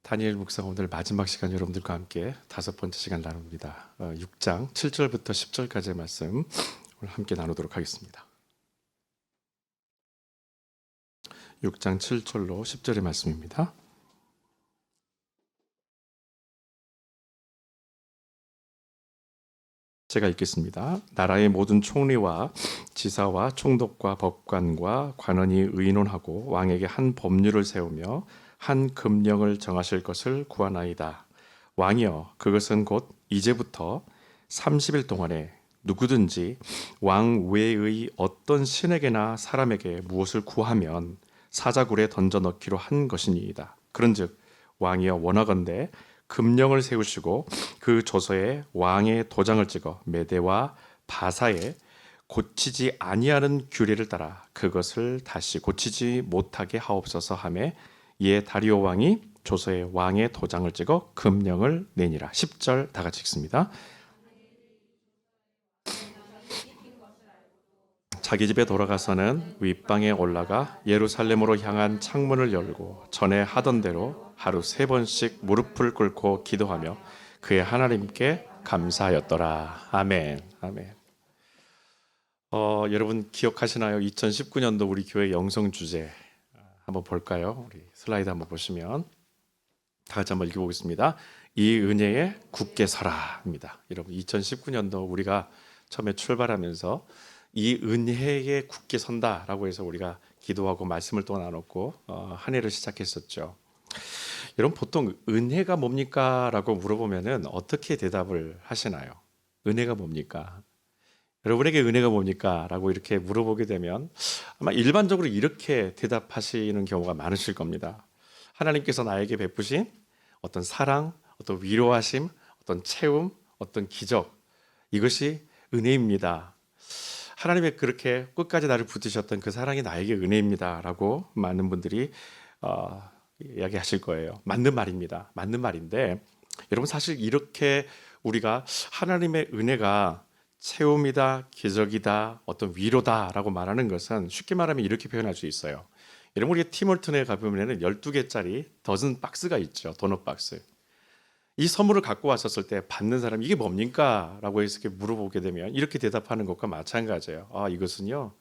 다니엘 묵상 오늘 마지막 시간 여러분들과 함께 5번째 시간 나눕니다. 6장 7절부터 10절까지의 말씀 오늘 함께 나누도록 하겠습니다. 6장 7절로 10절의 말씀입니다. 제가 읽겠습니다. 나라의 모든 총리와 지사와 총독과 법관과 관원이 의논하고 왕에게 한 법률을 세우며 한 금령을 정하실 것을 구하나이다. 왕이여, 그것은 곧 이제부터 30일 동안에 누구든지 왕 외의 어떤 신에게나 사람에게 무엇을 구하면 사자굴에 던져 넣기로 한 것이니이다. 그런즉 왕이여, 원하건대 금령을 세우시고 그 조서에 왕의 도장을 찍어 메대와 바사에 고치지 아니하는 규례를 따라 그것을 다시 고치지 못하게 하옵소서 하매, 이에 다리오 왕이 조서에 왕의 도장을 찍어 금령을 내니라. 10절 다 같이 읽습니다. 자기 집에 돌아가서는 윗방에 올라가 예루살렘으로 향한 창문을 열고 전에 하던 대로 하루 3번씩 무릎을 꿇고 기도하며 그의 하나님께 감사하였더라. 아멘. 아멘. 여러분 기억하시나요? 2019년도 우리 교회 영성 주제 한번 볼까요? 우리 슬라이드 한번 보시면 다 같이 한번 읽어보겠습니다. 이 은혜에 굳게 서라입니다. 여러분 2019년도 우리가 처음에 출발하면서 이 은혜에 굳게 선다라고 해서 우리가 기도하고 말씀을 또 나눴고 한 해를 시작했었죠. 여러분 보통 은혜가 뭡니까? 라고 물어보면은 어떻게 대답을 하시나요? 은혜가 뭡니까? 여러분에게 은혜가 뭡니까? 라고 이렇게 물어보게 되면 아마 일반적으로 이렇게 대답하시는 경우가 많으실 겁니다. 하나님께서 나에게 베푸신 어떤 사랑, 어떤 위로하심, 어떤 채움, 어떤 기적, 이것이 은혜입니다. 하나님의 그렇게 끝까지 나를 붙드셨던 그 사랑이 나에게 은혜입니다 라고 많은 분들이 이야기하실 거예요. 맞는 말입니다. 맞는 말인데 여러분 사실 이렇게 우리가 하나님의 은혜가 채움이다, 기적이다, 어떤 위로다라고 말하는 것은 쉽게 말하면 이렇게 표현할 수 있어요. 여러분 우리가 팀월튼에 가보면 12개짜리 더즌 박스가 있죠. 도넛 박스. 이 선물을 갖고 왔었을 때 받는 사람이 이게 뭡니까? 라고 해서 이렇게 물어보게 되면 이렇게 대답하는 것과 마찬가지예요. 이것은요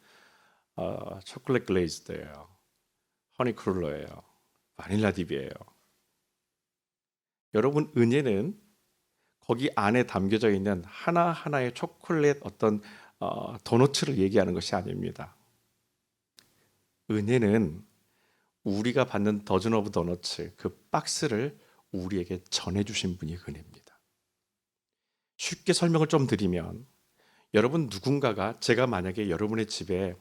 초콜릿 글레이즈드예요, 허니 크룰러예요, 바닐라 딥이에요. 여러분 은혜는 거기 안에 담겨져 있는 하나하나의 초콜릿 어떤 도너츠를 얘기하는 것이 아닙니다. 은혜는 우리가 받는 더즌 오브 도너츠 그 박스를 우리에게 전해주신 분이 은혜입니다. 쉽게 설명을 좀 드리면 여러분 누군가가 제가 만약에 여러분의 집에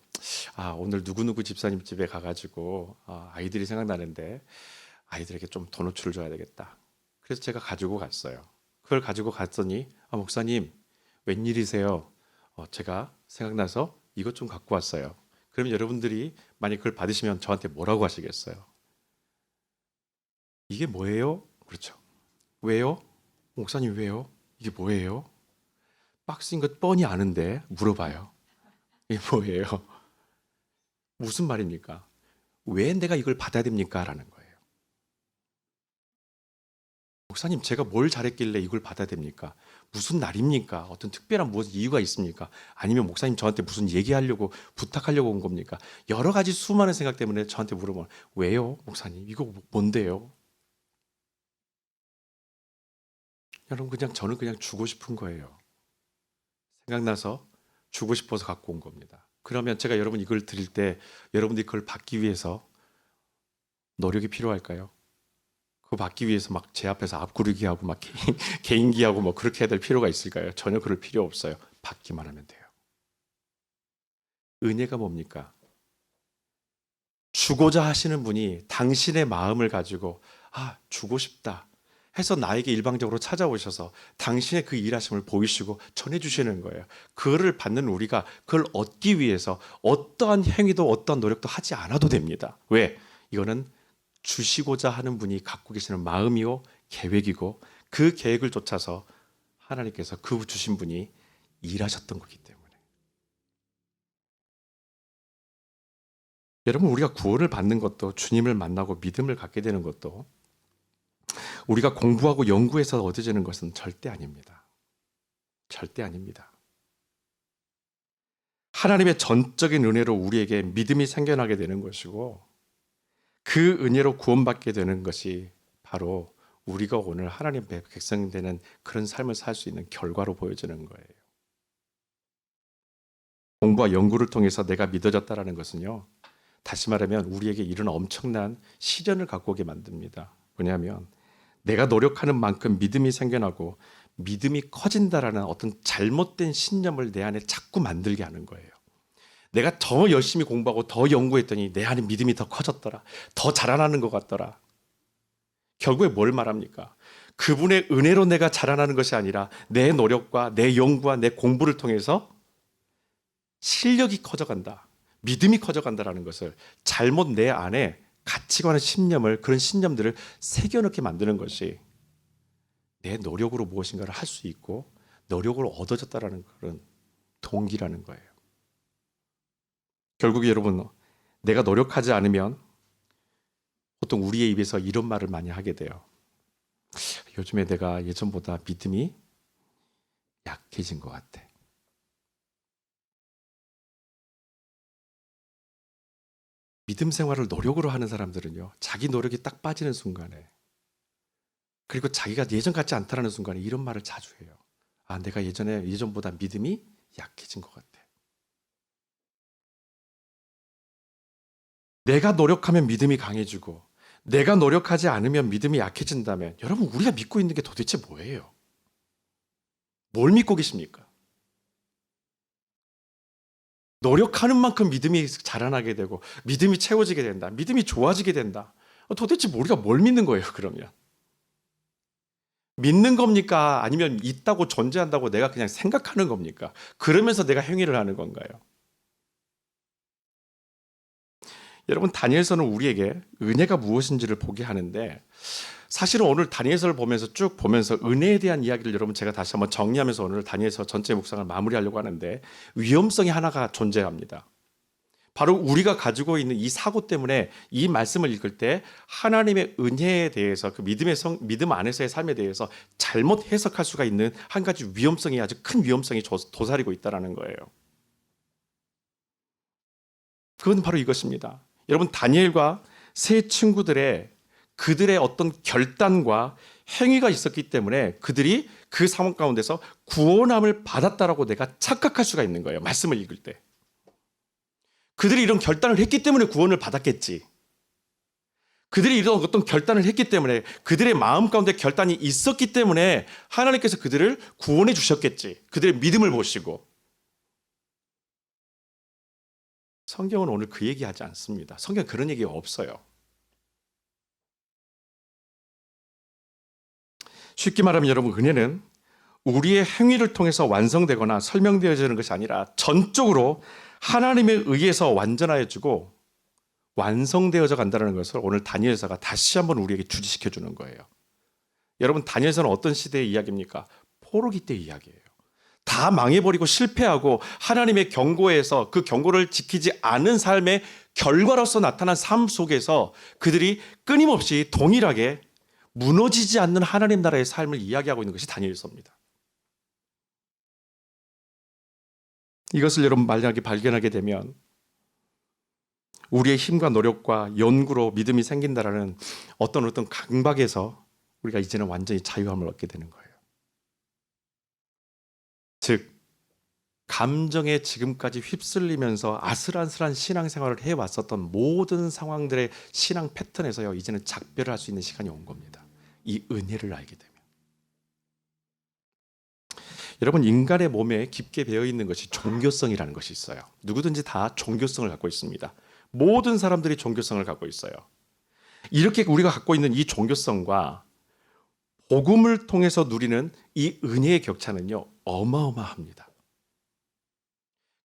오늘 누구누구 집사님 집에 가가지고 아이들이 생각나는데 아이들에게 좀 도너츠를 줘야 되겠다. 그래서 제가 가지고 갔어요. 그걸 가지고 갔더니 목사님 웬일이세요? 제가 생각나서 이것 좀 갖고 왔어요. 그러면 여러분들이 만약 그걸 받으시면 저한테 뭐라고 하시겠어요? 이게 뭐예요? 그렇죠. 왜요? 목사님 왜요? 이게 뭐예요? 박스인 것 뻔히 아는데 물어봐요. 이게 뭐예요? 무슨 말입니까? 왜 내가 이걸 받아야 됩니까? 라는 거예요. 목사님 제가 뭘 잘했길래 이걸 받아야 됩니까? 무슨 날입니까? 어떤 특별한 무슨 이유가 있습니까? 아니면 목사님 저한테 무슨 얘기하려고 부탁하려고 온 겁니까? 여러 가지 수많은 생각 때문에 저한테 물어보면 왜요? 목사님 이거 뭔데요? 여러분 저는 그냥 주고 싶은 거예요. 생각나서 주고 싶어서 갖고 온 겁니다. 그러면 제가 여러분 이걸 드릴 때 여러분들이 그걸 받기 위해서 노력이 필요할까요? 그거 받기 위해서 막 제 앞에서 앞구르기 하고 막 개인기 하고 뭐 그렇게 해야 될 필요가 있을까요? 전혀 그럴 필요 없어요. 받기만 하면 돼요. 은혜가 뭡니까? 주고자 하시는 분이 당신의 마음을 가지고 주고 싶다 해서 나에게 일방적으로 찾아오셔서 당신의 그 일하심을 보이시고 전해주시는 거예요. 그거를 받는 우리가 그걸 얻기 위해서 어떠한 행위도 어떠한 노력도 하지 않아도 됩니다. 왜? 이거는 주시고자 하는 분이 갖고 계시는 마음이요 계획이고 그 계획을 쫓아서 하나님께서 그 주신 분이 일하셨던 거기 때문에. 여러분 우리가 구원을 받는 것도 주님을 만나고 믿음을 갖게 되는 것도 우리가 공부하고 연구해서 얻어지는 것은 절대 아닙니다. 절대 아닙니다. 하나님의 전적인 은혜로 우리에게 믿음이 생겨나게 되는 것이고 그 은혜로 구원받게 되는 것이 바로 우리가 오늘 하나님의 백성이 되는 그런 삶을 살 수 있는 결과로 보여지는 거예요. 공부와 연구를 통해서 내가 믿어졌다는 것은요, 다시 말하면 우리에게 이런 엄청난 시련을 갖고 오게 만듭니다. 뭐냐면 내가 노력하는 만큼 믿음이 생겨나고 믿음이 커진다라는 어떤 잘못된 신념을 내 안에 자꾸 만들게 하는 거예요. 내가 더 열심히 공부하고 더 연구했더니 내 안에 믿음이 더 커졌더라. 더 자라나는 것 같더라. 결국에 뭘 말합니까? 그분의 은혜로 내가 자라나는 것이 아니라 내 노력과 내 연구와 내 공부를 통해서 실력이 커져간다. 믿음이 커져간다라는 것을 잘못 내 안에 가치관의 신념을, 그런 신념들을 새겨넣게 만드는 것이 내 노력으로 무엇인가를 할 수 있고 노력으로 얻어졌다라는 그런 동기라는 거예요. 결국에 여러분, 내가 노력하지 않으면 보통 우리의 입에서 이런 말을 많이 하게 돼요. 요즘에 내가 예전보다 믿음이 약해진 것 같아. 믿음 생활을 노력으로 하는 사람들은요, 자기 노력이 딱 빠지는 순간에, 그리고 자기가 예전 같지 않다는 순간에 이런 말을 자주 해요. 아, 내가 예전보다 믿음이 약해진 것 같아. 내가 노력하면 믿음이 강해지고 내가 노력하지 않으면 믿음이 약해진다면 여러분, 우리가 믿고 있는 게 도대체 뭐예요? 뭘 믿고 계십니까? 노력하는 만큼 믿음이 자라나게 되고 믿음이 채워지게 된다. 믿음이 좋아지게 된다. 도대체 우리가 뭘 믿는 거예요, 그러면? 믿는 겁니까? 아니면 있다고 존재한다고 내가 그냥 생각하는 겁니까? 그러면서 내가 행위를 하는 건가요? 여러분, 다니엘서는 우리에게 은혜가 무엇인지를 보게 하는데, 사실은 오늘 다니엘서를 보면서 쭉 보면서 은혜에 대한 이야기를 여러분 제가 다시 한번 정리하면서 오늘 다니엘서 전체 묵상을 마무리하려고 하는데, 위험성이 하나가 존재합니다. 바로 우리가 가지고 있는 이 사고 때문에 이 말씀을 읽을 때 하나님의 은혜에 대해서, 그 믿음 안에서의 삶에 대해서 잘못 해석할 수가 있는 한 가지 위험성이, 아주 큰 위험성이 도사리고 있다는 거예요. 그건 바로 이것입니다. 여러분, 다니엘과 세 친구들의 그들의 어떤 결단과 행위가 있었기 때문에 그들이 그 상황 가운데서 구원함을 받았다라고 내가 착각할 수가 있는 거예요. 말씀을 읽을 때. 그들이 이런 결단을 했기 때문에 구원을 받았겠지. 그들이 이런 어떤 결단을 했기 때문에, 그들의 마음 가운데 결단이 있었기 때문에 하나님께서 그들을 구원해 주셨겠지. 그들의 믿음을 보시고. 성경은 오늘 그 얘기하지 않습니다. 성경은 그런 얘기가 없어요. 쉽게 말하면 여러분, 은혜는 우리의 행위를 통해서 완성되거나 설명되어지는 것이 아니라 전적으로 하나님에 의해서 완전하여지고 완성되어져 간다는 것을 오늘 다니엘서가 다시 한번 우리에게 주지시켜 주는 거예요. 여러분, 다니엘서는 어떤 시대의 이야기입니까? 포로기 때의 이야기예요. 다 망해버리고 실패하고 하나님의 경고에서 그 경고를 지키지 않은 삶의 결과로서 나타난 삶 속에서 그들이 끊임없이 동일하게 무너지지 않는 하나님 나라의 삶을 이야기하고 있는 것이 다니엘서입니다. 이것을 여러분 만약에 발견하게 되면 우리의 힘과 노력과 연구로 믿음이 생긴다라는 어떤 강박에서 우리가 이제는 완전히 자유함을 얻게 되는 거예요. 즉, 감정에 지금까지 휩쓸리면서 아슬아슬한 신앙생활을 해왔었던 모든 상황들의 신앙 패턴에서요, 이제는 작별을 할 수 있는 시간이 온 겁니다. 이 은혜를 알게 되면. 여러분, 인간의 몸에 깊게 배어있는 것이 종교성이라는 것이 있어요. 누구든지 다 종교성을 갖고 있습니다. 모든 사람들이 종교성을 갖고 있어요. 이렇게 우리가 갖고 있는 이 종교성과 복음을 통해서 누리는 이 은혜의 격차는요, 어마어마합니다.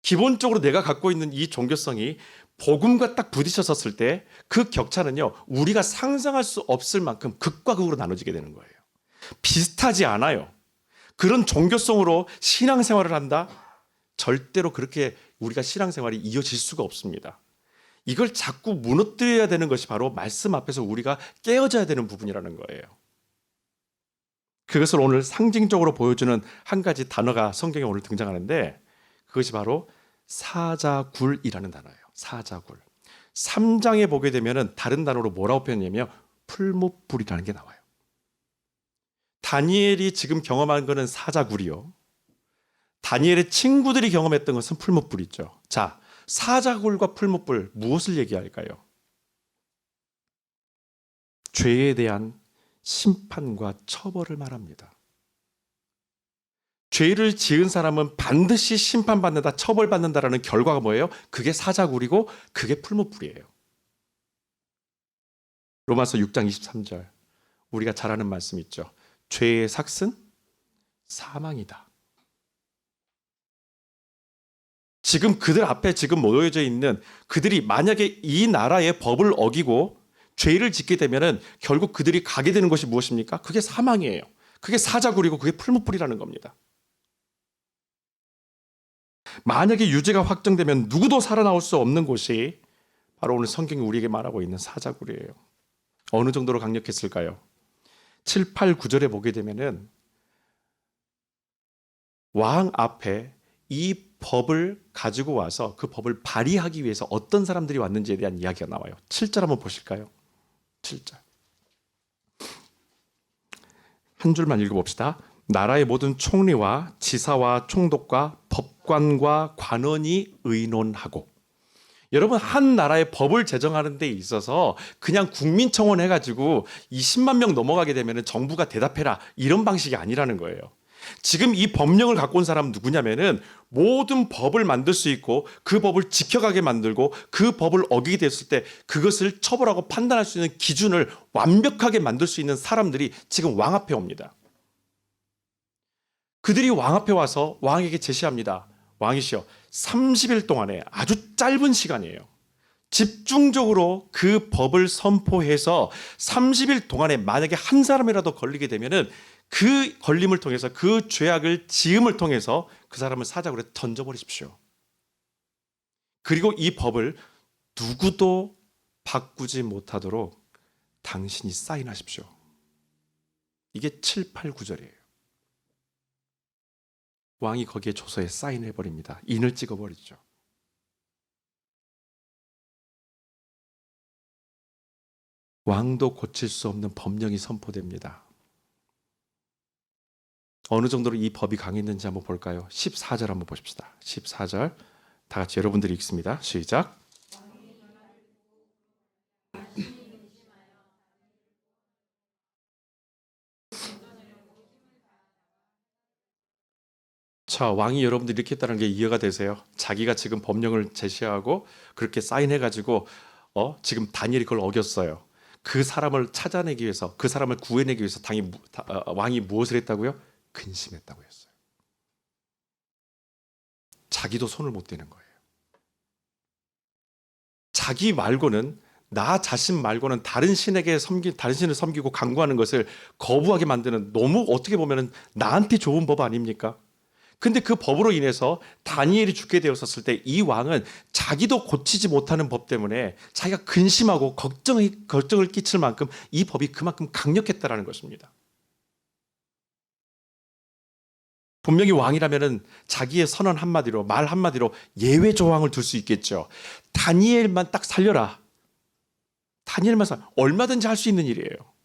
기본적으로 내가 갖고 있는 이 종교성이 복음과 딱 부딪혔을 때 그 격차는요, 우리가 상상할 수 없을 만큼 극과 극으로 나눠지게 되는 거예요. 비슷하지 않아요. 그런 종교성으로 신앙생활을 한다? 절대로 그렇게 우리가 신앙생활이 이어질 수가 없습니다. 이걸 자꾸 무너뜨려야 되는 것이 바로 말씀 앞에서 우리가 깨어져야 되는 부분이라는 거예요. 그것을 오늘 상징적으로 보여주는 한 가지 단어가 성경에 오늘 등장하는데 그것이 바로 사자굴이라는 단어예요. 사자굴. 3장에 보게 되면은 다른 단어로 뭐라고 표현하냐면 풀무불이라는 게 나와요. 다니엘이 지금 경험한 것은 사자굴이요. 다니엘의 친구들이 경험했던 것은 풀무불이죠. 자, 사자굴과 풀무불 무엇을 얘기할까요? 죄에 대한 심판과 처벌을 말합니다. 죄를 지은 사람은 반드시 심판받는다, 처벌받는다라는 결과가 뭐예요? 그게 사자굴이고 그게 풀무불이에요. 로마서 6장 23절 우리가 잘 아는 말씀 있죠. 죄의 삭은 사망이다. 지금 그들 앞에 지금 모여져 있는 그들이 만약에 이 나라의 법을 어기고 죄를 짓게 되면은 결국 그들이 가게 되는 것이 무엇입니까? 그게 사망이에요. 그게 사자굴이고 그게 풀무불이라는 겁니다. 만약에 유죄가 확정되면 누구도 살아나올 수 없는 곳이 바로 오늘 성경이 우리에게 말하고 있는 사자굴이에요. 어느 정도로 강력했을까요? 7, 8, 9절에 보게 되면은 왕 앞에 이 법을 가지고 와서 그 법을 발의하기 위해서 어떤 사람들이 왔는지에 대한 이야기가 나와요. 7절 한번 보실까요? 7절. 한 줄만 읽어봅시다. 나라의 모든 총리와 지사와 총독과 법관과 관원이 의논하고. 여러분, 한 나라의 법을 제정하는 데 있어서 그냥 국민청원 해가지고 20만 명 넘어가게 되면 정부가 대답해라 이런 방식이 아니라는 거예요. 지금 이 법령을 갖고 온 사람은 누구냐면은 모든 법을 만들 수 있고 그 법을 지켜가게 만들고 그 법을 어기게 됐을 때 그것을 처벌하고 판단할 수 있는 기준을 완벽하게 만들 수 있는 사람들이 지금 왕 앞에 옵니다. 그들이 왕 앞에 와서 왕에게 제시합니다. 왕이시여, 30일 동안에 아주 짧은 시간이에요. 집중적으로 그 법을 선포해서 30일 동안에 만약에 한 사람이라도 걸리게 되면은 그 걸림을 통해서 그 죄악을 지음을 통해서 그 사람을 사자굴에 던져버리십시오. 그리고 이 법을 누구도 바꾸지 못하도록 당신이 사인하십시오. 이게 7, 8, 9절이에요. 왕이 거기에 조서에 사인해버립니다. 인을 찍어버리죠. 왕도 고칠 수 없는 법령이 선포됩니다. 어느 정도로 이 법이 강했는지 한번 볼까요? 14절 한번 보십시다. 14절 다 같이 여러분들이 읽습니다. 시작. 자, 왕이 여러분들 이렇게 했다는 게 이해가 되세요? 자기가 지금 법령을 제시하고 그렇게 사인해가지고 지금 다니엘이 그걸 어겼어요. 그 사람을 찾아내기 위해서, 그 사람을 구해내기 위해서 왕이 무엇을 했다고요? 근심했다고 했어요. 자기도 손을 못 대는 거예요. 자기 말고는, 나 자신 말고는 다른 신을 섬기고 강구하는 것을 거부하게 만드는, 너무 어떻게 보면 나한테 좋은 법 아닙니까? 근데 그 법으로 인해서 다니엘이 죽게 되었을 때 이 왕은 자기도 고치지 못하는 법 때문에 자기가 근심하고 걱정을 끼칠 만큼 이 법이 그만큼 강력했다라는 것입니다. 분명히 왕이라면은 자기의 선언 한마디로, 말 한마디로 예외 조항을 둘 수 있겠죠. 다니엘만 딱 살려라. 얼마든지 할 수 있는 일이에요.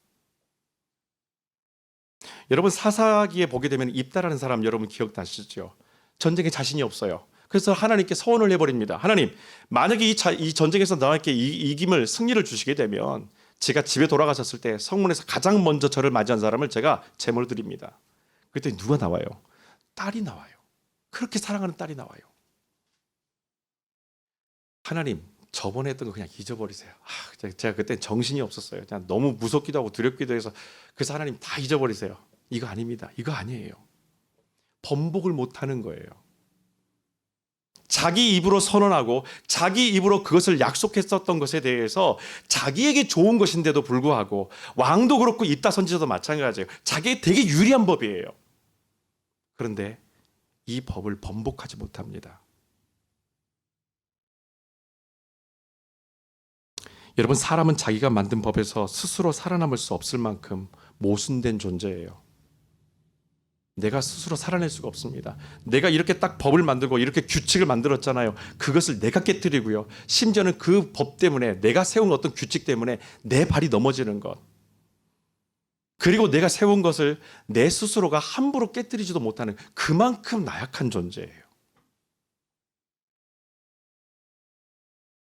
여러분, 사사기에 보게 되면 입다라는 사람 여러분 기억나시죠? 전쟁에 자신이 없어요. 그래서 하나님께 서원을 해버립니다. 하나님, 만약에 이 전쟁에서 나에게 이김을, 승리를 주시게 되면 제가 집에 돌아가셨을 때 성문에서 가장 먼저 저를 맞이한 사람을 제가 제물 드립니다. 그랬더니 누가 나와요? 딸이 나와요. 그렇게 사랑하는 딸이 나와요. 하나님, 저번에 했던 거 그냥 잊어버리세요. 제가 그때 정신이 없었어요. 그냥 너무 무섭기도 하고 두렵기도 해서. 그래서 하나님 다 잊어버리세요. 이거 아닙니다. 이거 아니에요. 번복을 못하는 거예요. 자기 입으로 선언하고 자기 입으로 그것을 약속했었던 것에 대해서 자기에게 좋은 것인데도 불구하고, 왕도 그렇고 입다 선지자도 마찬가지예요. 자기에게 되게 유리한 법이에요. 그런데 이 법을 번복하지 못합니다. 여러분, 사람은 자기가 만든 법에서 스스로 살아남을 수 없을 만큼 모순된 존재예요. 내가 스스로 살아낼 수가 없습니다. 내가 이렇게 딱 법을 만들고 이렇게 규칙을 만들었잖아요. 그것을 내가 깨뜨리고요. 심지어는 그 법 때문에, 내가 세운 어떤 규칙 때문에 내 발이 넘어지는 것, 그리고 내가 세운 것을 내 스스로가 함부로 깨뜨리지도 못하는, 그만큼 나약한 존재예요.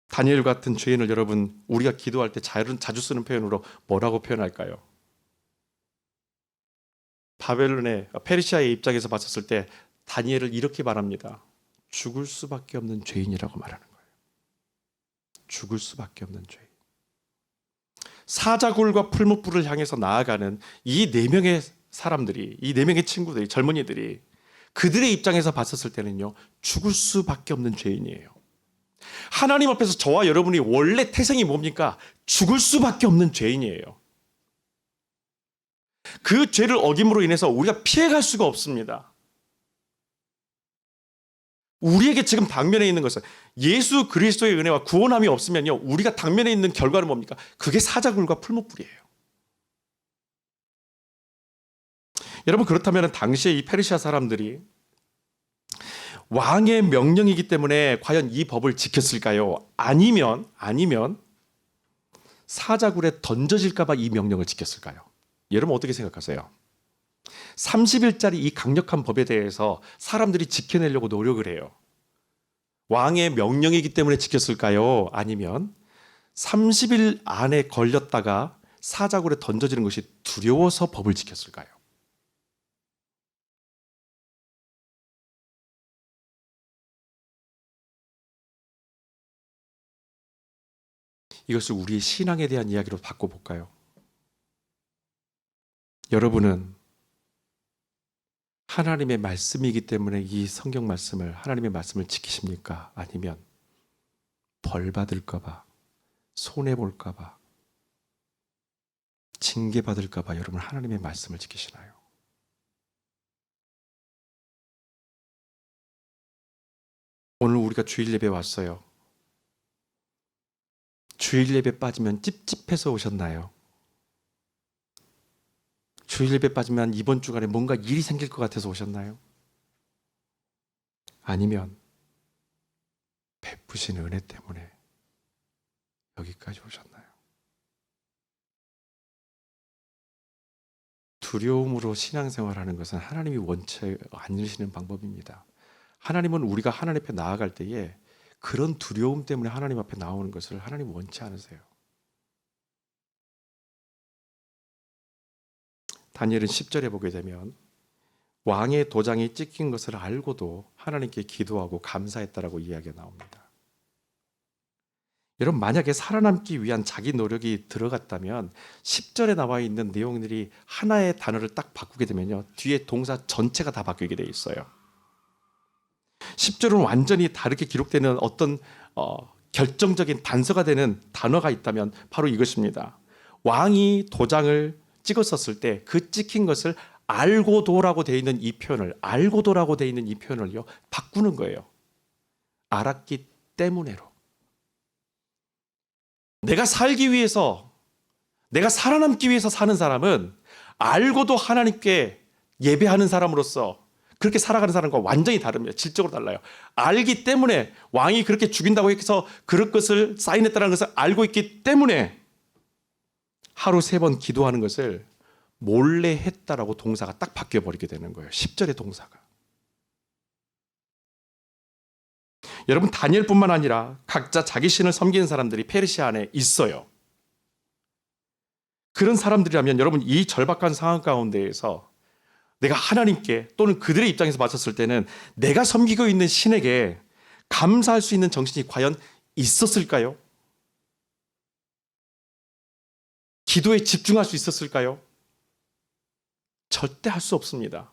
다니엘 같은 죄인을 여러분, 우리가 기도할 때 자주 쓰는 표현으로 뭐라고 표현할까요? 바벨론의 페르시아의 입장에서 봤었을 때 다니엘을 이렇게 말합니다. 죽을 수밖에 없는 죄인이라고 말하는 거예요. 죽을 수밖에 없는 죄인. 사자굴과 풀무불을 향해서 나아가는 이 네 명의 사람들이, 이 네 명의 친구들이, 젊은이들이 그들의 입장에서 봤었을 때는요, 죽을 수밖에 없는 죄인이에요. 하나님 앞에서 저와 여러분이 원래 태생이 뭡니까? 죽을 수밖에 없는 죄인이에요. 그 죄를 어김으로 인해서 우리가 피해갈 수가 없습니다. 우리에게 지금 당면에 있는 것은 예수 그리스도의 은혜와 구원함이 없으면요, 우리가 당면에 있는 결과는 뭡니까? 그게 사자굴과 풀무불이에요. 여러분, 그렇다면 당시에 이 페르시아 사람들이 왕의 명령이기 때문에 과연 이 법을 지켰을까요? 아니면 사자굴에 던져질까 봐 이 명령을 지켰을까요? 여러분 어떻게 생각하세요? 30일짜리 이 강력한 법에 대해서 사람들이 지켜내려고 노력을 해요. 왕의 명령이기 때문에 지켰을까요? 아니면 30일 안에 걸렸다가 사자굴에 던져지는 것이 두려워서 법을 지켰을까요? 이것을 우리의 신앙에 대한 이야기로 바꿔볼까요? 여러분은 하나님의 말씀이기 때문에 이 성경 말씀을, 하나님의 말씀을 지키십니까? 아니면 벌 받을까 봐, 손해 볼까 봐, 징계 받을까 봐 여러분 하나님의 말씀을 지키시나요? 오늘 우리가 주일 예배 왔어요. 주일 예배 빠지면 찝찝해서 오셨나요? 주일 예배 빠지면 이번 주간에 뭔가 일이 생길 것 같아서 오셨나요? 아니면 베푸신 은혜 때문에 여기까지 오셨나요? 두려움으로 신앙생활하는 것은 하나님이 원치 않으시는 방법입니다. 하나님은 우리가 하나님 앞에 나아갈 때에 그런 두려움 때문에 하나님 앞에 나오는 것을 하나님 원치 않으세요. 다니엘은 10절에 보게 되면 왕의 도장이 찍힌 것을 알고도 하나님께 기도하고 감사했다라고 이야기가 나옵니다. 여러분, 만약에 살아남기 위한 자기 노력이 들어갔다면 10절에 나와 있는 내용들이 하나의 단어를 딱 바꾸게 되면요, 뒤에 동사 전체가 다 바뀌게 돼 있어요. 10절은 완전히 다르게 기록되는 어떤 결정적인 단서가 되는 단어가 있다면 바로 이것입니다. 왕이 도장을 찍었었을 때 그 찍힌 것을 알고도라고 되어 있는 이 표현을, 알고도라고 되어 있는 이 표현을요, 바꾸는 거예요. 알았기 때문에로. 내가 살기 위해서, 내가 살아남기 위해서 사는 사람은 알고도 하나님께 예배하는 사람으로서 그렇게 살아가는 사람과 완전히 다릅니다. 질적으로 달라요. 알기 때문에, 왕이 그렇게 죽인다고 해서 그럴 것을 사인했다는 것을 알고 있기 때문에 하루 3번 기도하는 것을 몰래 했다라고 동사가 딱 바뀌어버리게 되는 거예요. 10절의 동사가. 여러분, 다니엘뿐만 아니라 각자 자기 신을 섬기는 사람들이 페르시아 안에 있어요. 그런 사람들이라면 여러분, 이 절박한 상황 가운데에서 내가 하나님께, 또는 그들의 입장에서 봤었을 때는 내가 섬기고 있는 신에게 감사할 수 있는 정신이 과연 있었을까요? 기도에 집중할 수 있었을까요? 절대 할 수 없습니다.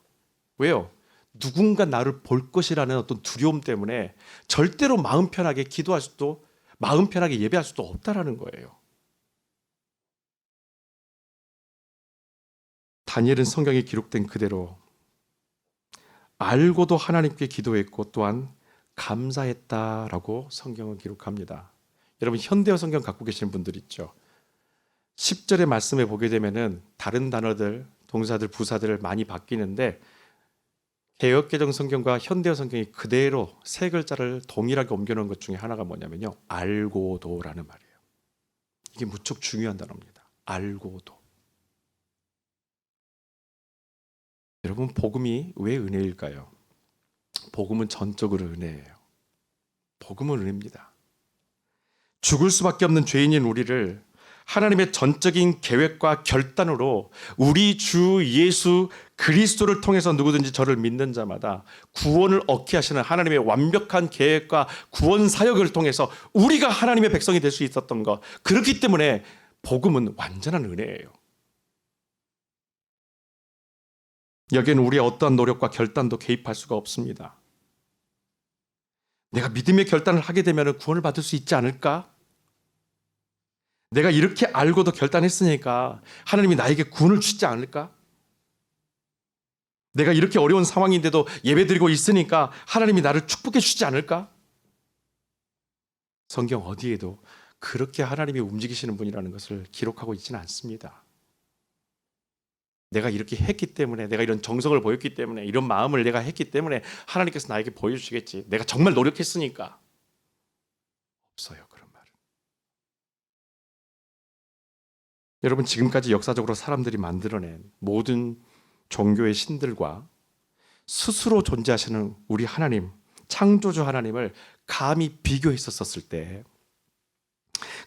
왜요? 누군가 나를 볼 것이라는 어떤 두려움 때문에 절대로 마음 편하게 기도할 수도, 마음 편하게 예배할 수도 없다라는 거예요. 다니엘은 성경에 기록된 그대로 알고도 하나님께 기도했고 또한 감사했다라고 성경은 기록합니다. 여러분, 현대어 성경 갖고 계시는 분들 있죠? 10절의 말씀에 보게 되면은 다른 단어들, 동사들, 부사들을 많이 바뀌는데 개역개정 성경과 현대어 성경이 그대로 세 글자를 동일하게 옮겨놓은 것 중에 하나가 뭐냐면요, 알고도라는 말이에요. 이게 무척 중요한 단어입니다. 알고도. 여러분, 복음이 왜 은혜일까요? 복음은 전적으로 은혜예요. 복음은 은혜입니다. 죽을 수밖에 없는 죄인인 우리를 하나님의 전적인 계획과 결단으로 우리 주 예수 그리스도를 통해서 누구든지 저를 믿는 자마다 구원을 얻게 하시는 하나님의 완벽한 계획과 구원 사역을 통해서 우리가 하나님의 백성이 될 수 있었던 것, 그렇기 때문에 복음은 완전한 은혜예요. 여기에는 우리의 어떠한 노력과 결단도 개입할 수가 없습니다. 내가 믿음의 결단을 하게 되면 구원을 받을 수 있지 않을까? 내가 이렇게 알고도 결단했으니까 하나님이 나에게 구원을 주지 않을까? 내가 이렇게 어려운 상황인데도 예배드리고 있으니까 하나님이 나를 축복해 주지 않을까? 성경 어디에도 그렇게 하나님이 움직이시는 분이라는 것을 기록하고 있지는 않습니다. 내가 이렇게 했기 때문에, 내가 이런 정성을 보였기 때문에, 이런 마음을 내가 했기 때문에 하나님께서 나에게 보여주시겠지. 내가 정말 노력했으니까. 없어요, 그런 말은. 여러분, 지금까지 역사적으로 사람들이 만들어낸 모든 종교의 신들과 스스로 존재하시는 우리 하나님, 창조주 하나님을 감히 비교했었을 때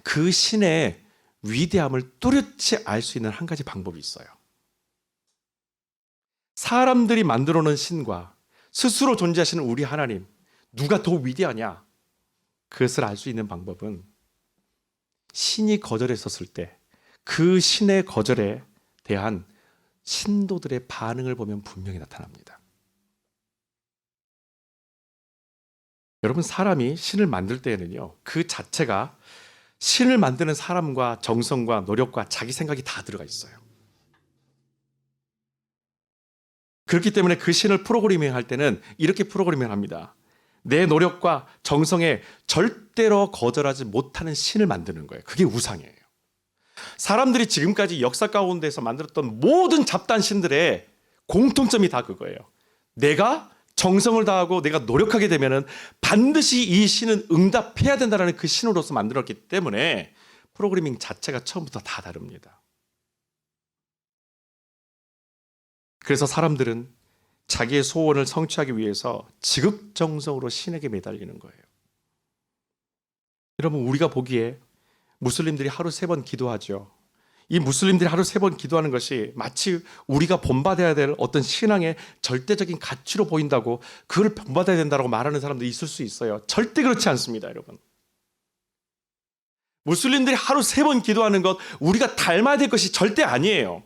그 신의 위대함을 뚜렷이 알 수 있는 한 가지 방법이 있어요. 사람들이 만들어 놓은 신과 스스로 존재하시는 우리 하나님, 누가 더 위대하냐? 그것을 알 수 있는 방법은 신이 거절했었을 때 그 신의 거절에 대한 신도들의 반응을 보면 분명히 나타납니다. 여러분, 사람이 신을 만들 때에는요, 그 자체가 신을 만드는 사람과 정성과 노력과 자기 생각이 다 들어가 있어요. 그렇기 때문에 그 신을 프로그래밍 할 때는 이렇게 프로그래밍 합니다. 내 노력과 정성에 절대로 거절하지 못하는 신을 만드는 거예요. 그게 우상이에요. 사람들이 지금까지 역사 가운데서 만들었던 모든 잡다한 신들의 공통점이 다 그거예요. 내가 정성을 다하고 내가 노력하게 되면은 반드시 이 신은 응답해야 된다는 그 신으로서 만들었기 때문에 프로그래밍 자체가 처음부터 다 다릅니다. 그래서 사람들은 자기의 소원을 성취하기 위해서 지극정성으로 신에게 매달리는 거예요. 여러분, 우리가 보기에 무슬림들이 하루 3번 기도하죠. 이 무슬림들이 하루 3번 기도하는 것이 마치 우리가 본받아야 될 어떤 신앙의 절대적인 가치로 보인다고, 그걸 본받아야 된다고 말하는 사람도 있을 수 있어요. 절대 그렇지 않습니다, 여러분. 무슬림들이 하루 3번 기도하는 것, 우리가 닮아야 될 것이 절대 아니에요.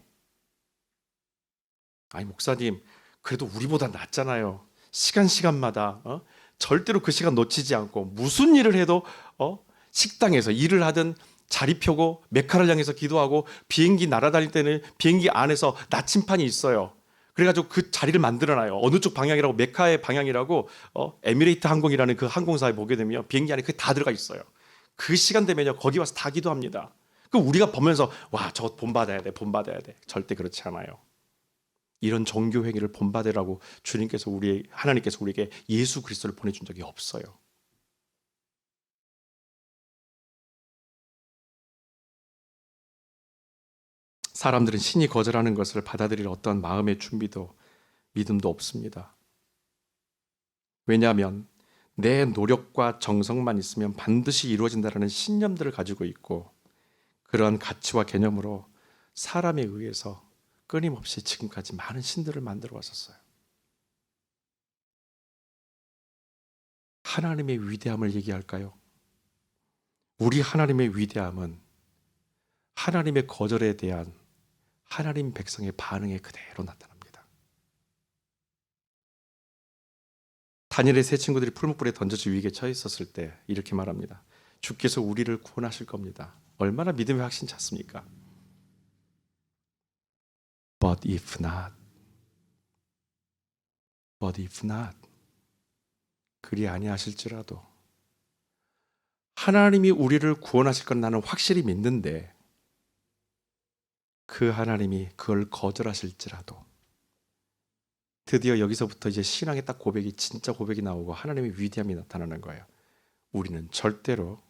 아니, 목사님, 그래도 우리보다 낫잖아요. 시간마다 절대로 그 시간 놓치지 않고 무슨 일을 해도 식당에서 일을 하든 자리 펴고 메카를 향해서 기도하고, 비행기 날아다닐 때는 비행기 안에서 나침판이 있어요. 그래가지고 그 자리를 만들어놔요. 어느 쪽 방향이라고, 메카의 방향이라고 에미레이트 항공이라는 그 항공사에 보게 되면 비행기 안에 그게 다 들어가 있어요. 그 시간 되면요 거기 와서 다 기도합니다. 그 우리가 보면서 와, 저거 본받아야 돼, 본받아야 돼. 절대 그렇지 않아요. 이런 종교 행위를 본받으라고 하나님께서 우리에게 예수 그리스도를 보내준 적이 없어요. 사람들은 신이 거절하는 것을 받아들일 어떤 마음의 준비도 믿음도 없습니다. 왜냐하면 내 노력과 정성만 있으면 반드시 이루어진다는 신념들을 가지고 있고, 그런 가치와 개념으로 사람에 의해서 끊임없이 지금까지 많은 신들을 만들어 왔었어요. 하나님의 위대함을 얘기할까요? 우리 하나님의 위대함은 하나님의 거절에 대한 하나님 백성의 반응에 그대로 나타납니다. 다니엘의 세 친구들이 풀무불에 던져져 위기에 처해 있었을 때 이렇게 말합니다. 주께서 우리를 구원하실 겁니다. 얼마나 믿음의 확신 찼습니까? But if not. But if not. 그리 아니하실지라도 하나님이 우리를 구원하실 건 나는 확실히 믿는데, 그 하나님이 그걸 거절하실지라도 드디어 여기서부터 이제 신앙의 딱 고백이 진짜 고백이 나오고 하나님의 위대함이 나타나는 거예요. 우리는 절대로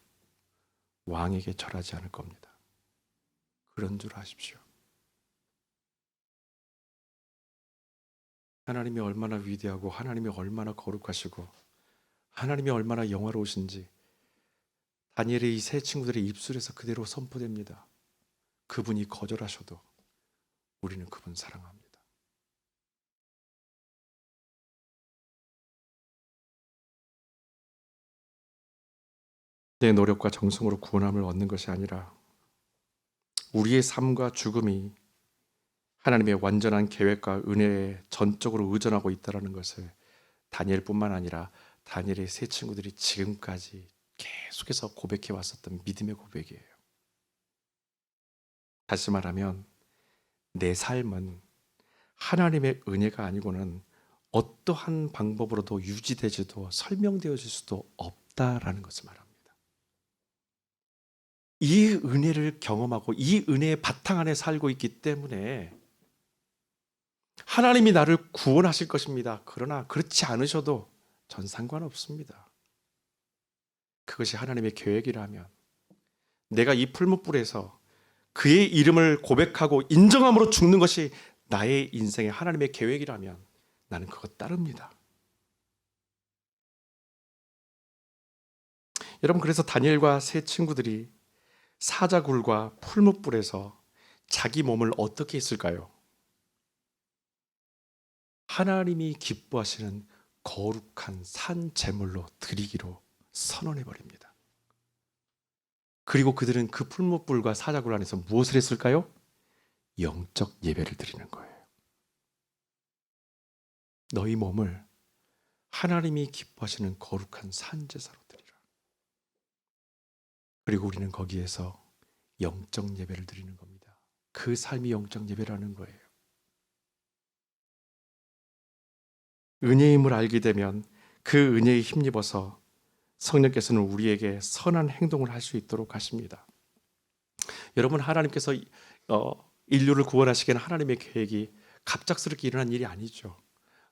왕에게 절하지 않을 겁니다. 그런 줄 아십시오. 하나님이 얼마나 위대하고 하나님이 얼마나 거룩하시고 하나님이 얼마나 영화로우신지 다니엘의 이 세 친구들의 입술에서 그대로 선포됩니다. 그분이 거절하셔도 우리는 그분 사랑합니다. 내 노력과 정성으로 구원함을 얻는 것이 아니라 우리의 삶과 죽음이 하나님의 완전한 계획과 은혜에 전적으로 의존하고 있다는 것을 다니엘뿐만 아니라 다니엘의 세 친구들이 지금까지 계속해서 고백해 왔었던 믿음의 고백이에요. 다시 말하면 내 삶은 하나님의 은혜가 아니고는 어떠한 방법으로도 유지되지도 설명되어질 수도 없다라는 것을 말합니다. 이 은혜를 경험하고 이 은혜의 바탕 안에 살고 있기 때문에 하나님이 나를 구원하실 것입니다. 그러나 그렇지 않으셔도 전 상관없습니다. 그것이 하나님의 계획이라면 내가 이 풀무불에서 그의 이름을 고백하고 인정함으로 죽는 것이 나의 인생의 하나님의 계획이라면 나는 그것 따릅니다. 여러분, 그래서 다니엘과 세 친구들이 사자굴과 풀무불에서 자기 몸을 어떻게 했을까요? 하나님이 기뻐하시는 거룩한 산 제물로 드리기로 선언해 버립니다. 그리고 그들은 그 풀무불과 사자굴 안에서 무엇을 했을까요? 영적 예배를 드리는 거예요. 너희 몸을 하나님이 기뻐하시는 거룩한 산 제사로 드리라. 그리고 우리는 거기에서 영적 예배를 드리는 겁니다. 그 삶이 영적 예배라는 거예요. 은혜임을 알게 되면 그 은혜에 힘입어서 성령께서는 우리에게 선한 행동을 할 수 있도록 하십니다. 여러분, 하나님께서 인류를 구원하시기에는 하나님의 계획이 갑작스럽게 일어난 일이 아니죠.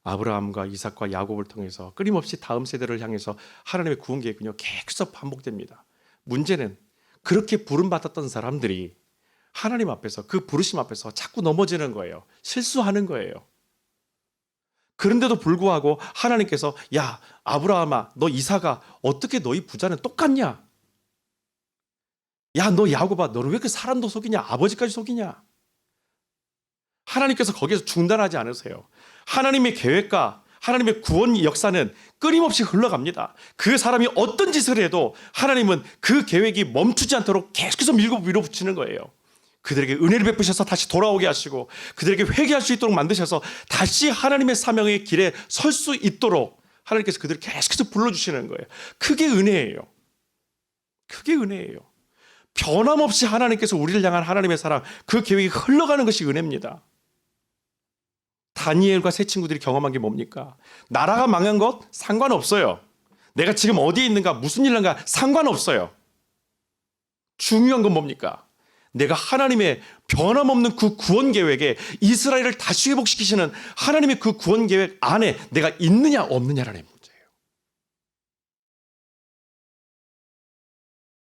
아브라함과 이삭과 야곱을 통해서 끊임없이 다음 세대를 향해서 하나님의 구원 계획은요 계속 반복됩니다. 문제는 그렇게 부름받았던 사람들이 하나님 앞에서 그 부르심 앞에서 자꾸 넘어지는 거예요. 실수하는 거예요. 그런데도 불구하고 하나님께서 야 아브라함아 너 이삭아 어떻게 너희 부자는 똑같냐? 야 너 야곱아 너는 왜 이렇게 사람도 속이냐? 아버지까지 속이냐? 하나님께서 거기에서 중단하지 않으세요. 하나님의 계획과 하나님의 구원 역사는 끊임없이 흘러갑니다. 그 사람이 어떤 짓을 해도 하나님은 그 계획이 멈추지 않도록 계속해서 밀어붙이는 거예요. 그들에게 은혜를 베푸셔서 다시 돌아오게 하시고 그들에게 회개할 수 있도록 만드셔서 다시 하나님의 사명의 길에 설 수 있도록 하나님께서 그들을 계속해서 불러주시는 거예요. 그게 은혜예요. 그게 은혜예요. 변함없이 하나님께서 우리를 향한 하나님의 사랑, 그 계획이 흘러가는 것이 은혜입니다. 다니엘과 세 친구들이 경험한 게 뭡니까? 나라가 망한 것 상관없어요. 내가 지금 어디에 있는가 무슨 일 하는가 상관없어요. 중요한 건 뭡니까? 내가 하나님의 변함없는 그 구원 계획에 이스라엘을 다시 회복시키시는 하나님의 그 구원 계획 안에 내가 있느냐 없느냐라는 문제예요.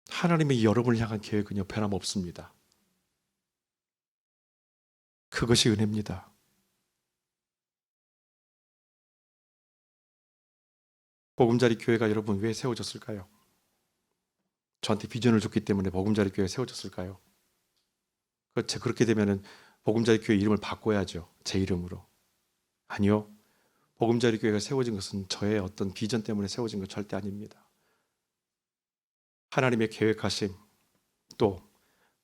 하나님의 여러분을 향한 계획은요 변함없습니다. 그것이 은혜입니다. 보금자리 교회가 여러분 왜 세워졌을까요? 저한테 비전을 줬기 때문에 보금자리 교회가 세워졌을까요? 그렇게 되면은 보금자리 교회 이름을 바꿔야죠. 제 이름으로. 아니요. 보금자리 교회가 세워진 것은 저의 어떤 비전 때문에 세워진 것 절대 아닙니다. 하나님의 계획하심 또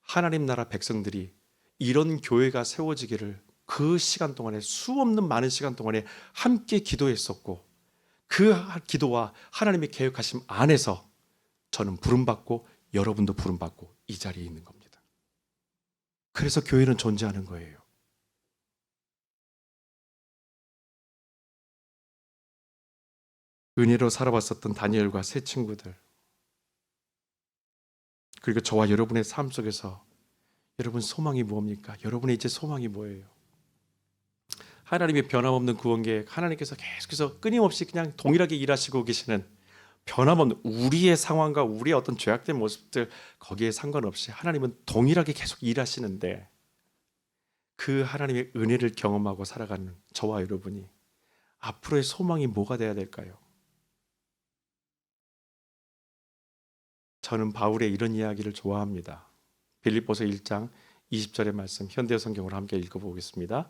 하나님 나라 백성들이 이런 교회가 세워지기를 그 시간 동안에 수없는 많은 시간 동안에 함께 기도했었고 그 기도와 하나님의 계획하심 안에서 저는 부름받고 여러분도 부름받고 이 자리에 있는 겁니다. 그래서 교회는 존재하는 거예요. 은혜로 살아왔었던 다니엘과 세 친구들 그리고 저와 여러분의 삶 속에서 여러분 소망이 무엇입니까? 여러분의 이제 소망이 뭐예요? 하나님의 변함없는 구원 계획, 하나님께서 계속해서 끊임없이 그냥 동일하게 일하시고 계시는 변함없는 우리의 상황과 우리의 어떤 죄악된 모습들 거기에 상관없이 하나님은 동일하게 계속 일하시는데 그 하나님의 은혜를 경험하고 살아가는 저와 여러분이 앞으로의 소망이 뭐가 돼야 될까요? 저는 바울의 이런 이야기를 좋아합니다. 빌립보서 1장 20절의 말씀 현대 성경으로 함께 읽어보겠습니다.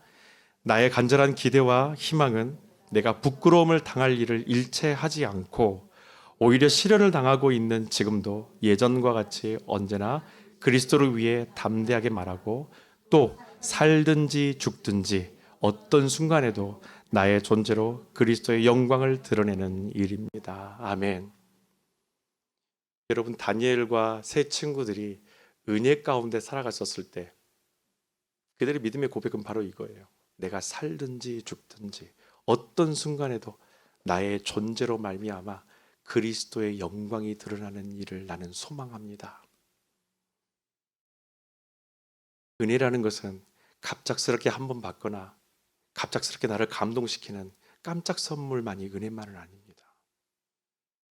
나의 간절한 기대와 희망은 내가 부끄러움을 당할 일을 일체 하지 않고 오히려 시련을 당하고 있는 지금도 예전과 같이 언제나 그리스도를 위해 담대하게 말하고 또 살든지 죽든지 어떤 순간에도 나의 존재로 그리스도의 영광을 드러내는 일입니다. 아멘. 여러분, 다니엘과 세 친구들이 은혜 가운데 살아갔었을 때 그들의 믿음의 고백은 바로 이거예요. 내가 살든지 죽든지 어떤 순간에도 나의 존재로 말미암아 그리스도의 영광이 드러나는 일을 나는 소망합니다. 은혜라는 것은 갑작스럽게 한번 받거나 갑작스럽게 나를 감동시키는 깜짝 선물만이 은혜만은 아닙니다.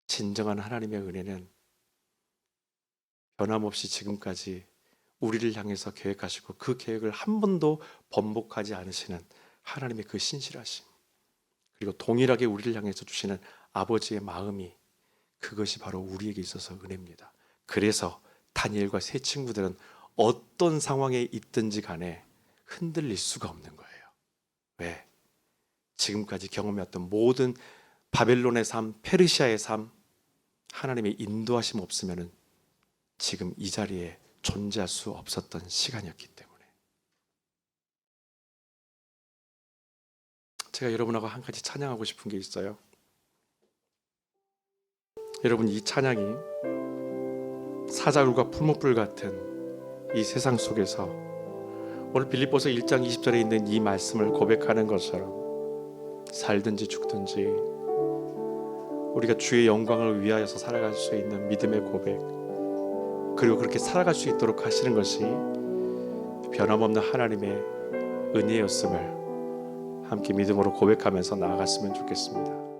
진정한 하나님의 은혜는 변함없이 지금까지 우리를 향해서 계획하시고 그 계획을 한 번도 번복하지 않으시는 하나님의 그 신실하심, 그리고 동일하게 우리를 향해서 주시는 아버지의 마음이, 그것이 바로 우리에게 있어서 은혜입니다. 그래서 다니엘과 세 친구들은 어떤 상황에 있든지 간에 흔들릴 수가 없는 거예요. 왜? 지금까지 경험해왔던 모든 바벨론의 삶, 페르시아의 삶, 하나님의 인도하심 없으면 지금 이 자리에 존재할 수 없었던 시간이었기 때문에. 제가 여러분하고 한 가지 찬양하고 싶은 게 있어요. 여러분, 이 찬양이 사자굴과 풀무불 같은 이 세상 속에서 오늘 빌립보서 1장 20절에 있는 이 말씀을 고백하는 것처럼 살든지 죽든지 우리가 주의 영광을 위하여서 살아갈 수 있는 믿음의 고백, 그리고 그렇게 살아갈 수 있도록 하시는 것이 변함없는 하나님의 은혜였음을 함께 믿음으로 고백하면서 나아갔으면 좋겠습니다.